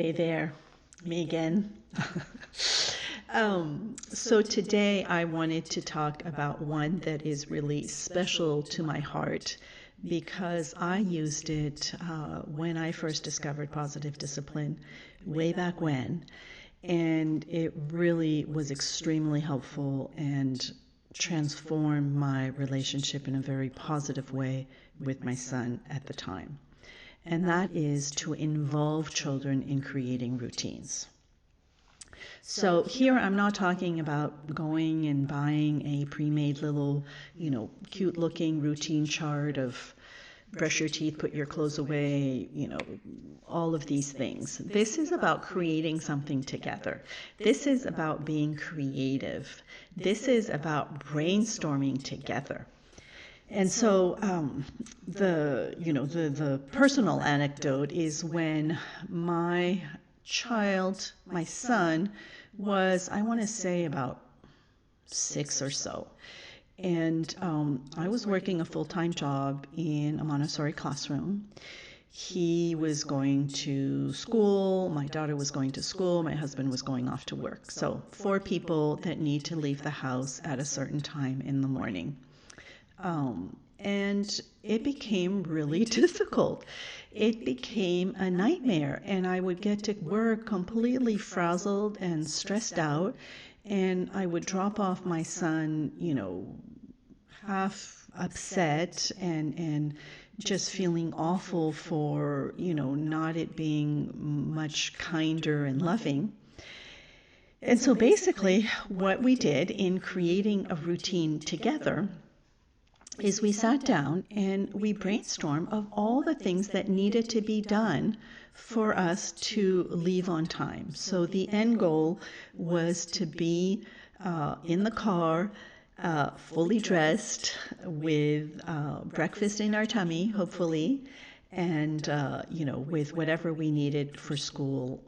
Hey there, me again. So today I wanted to talk about one that is really special to my heart because I used it when I first discovered positive discipline way back when, and it really was extremely helpful and transformed my relationship in a very positive way with my son at the time, and that is to involve children in creating routines. So here I'm not talking about going and buying a pre-made little, cute looking routine chart of brush your teeth, put your clothes away, all of these things. This is about creating something together. This is about being creative. This is about brainstorming together. And so the personal anecdote is when my son was, I want to say, about 6 or so. And I was working a full-time job in a Montessori classroom. He was going to school, my daughter was going to school, my husband was going off to work. So 4 people that need to leave the house at a certain time in the morning. And it became really difficult. It became a nightmare, and I would get to work completely frazzled and stressed out, and I would drop off my son, half upset and just feeling awful for, not it being much kinder and loving. And so basically what we did in creating a routine together is we sat down and we brainstormed of all the things that needed to be done for us to leave on time. So the end goal was to be in the car, fully dressed, with breakfast in our tummy, hopefully, and with whatever we needed for school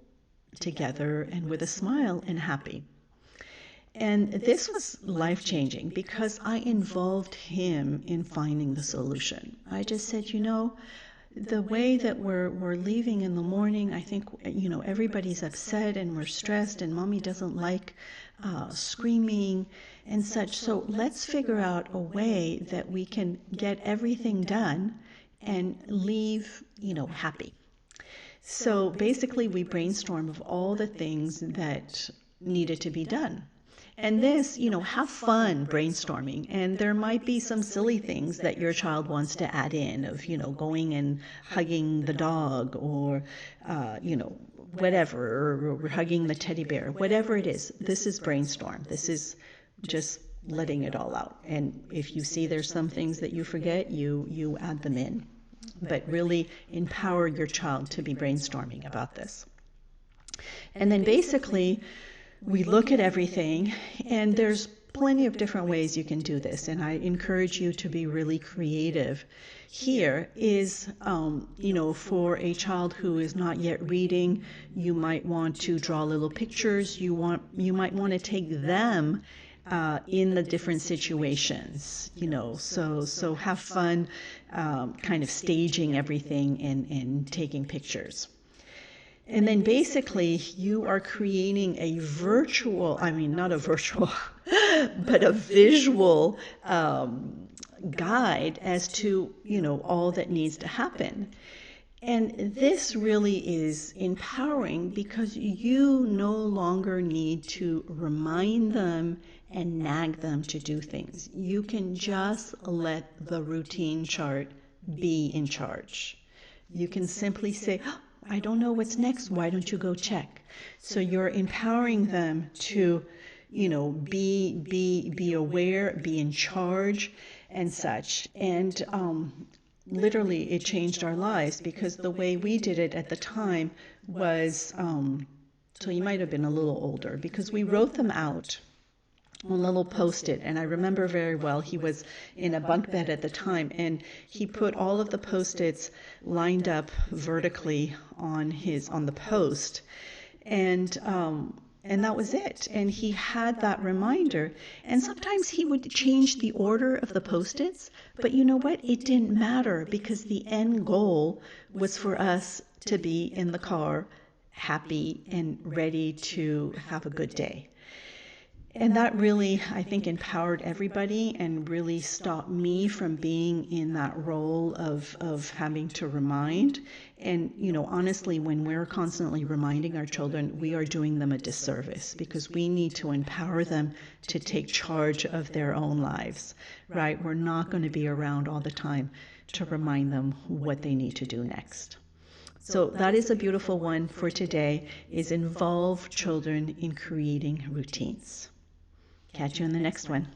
together, and with a smile and happy. And this was life-changing because I involved him in finding the solution. I just said, the way that we're leaving in the morning, I think, everybody's upset and we're stressed and mommy doesn't like screaming and such. So let's figure out a way that we can get everything done and leave, happy. So basically we brainstormed of all the things that needed to be done. And this, have fun brainstorming. And there might be some silly things that your child wants to add in of, going and hugging the dog or, whatever, or hugging the teddy bear, whatever it is. This is brainstorm. This is just letting it all out. And if you see there's some things that you forget, you add them in. But really empower your child to be brainstorming about this. And then basically, we look at everything, and there's plenty of different ways you can do this, and I encourage you to be really creative. Here is, for a child who is not yet reading, you might want to draw little pictures. You might want to take them in the different situations, so have fun kind of staging everything and taking pictures. And then basically you are creating a not a virtual, but a visual guide as to, all that needs to happen. And this really is empowering because you no longer need to remind them and nag them to do things. You can just let the routine chart be in charge. You can simply say, I don't know what's next. Why don't you go check? So you're empowering them to, be aware, be in charge, and such. And literally, it changed our lives because the way we did it at the time was, so you might have been a little older, because we wrote them out on a little Post-it, and I remember very well he was in a bunk bed at the time, and he put all of the Post-its lined up vertically on the post, and that was it. And he had that reminder, and sometimes he would change the order of the Post-its, but you know what? It didn't matter because the end goal was for us to be in the car happy and ready to have a good day. And that really, I think, empowered everybody and really stopped me from being in that role of having to remind. And, honestly, when we're constantly reminding our children, we are doing them a disservice, because we need to empower them to take charge of their own lives, right? We're not going to be around all the time to remind them what they need to do next. So that is a beautiful one for today, is involve children in creating routines. Catch you in the next one.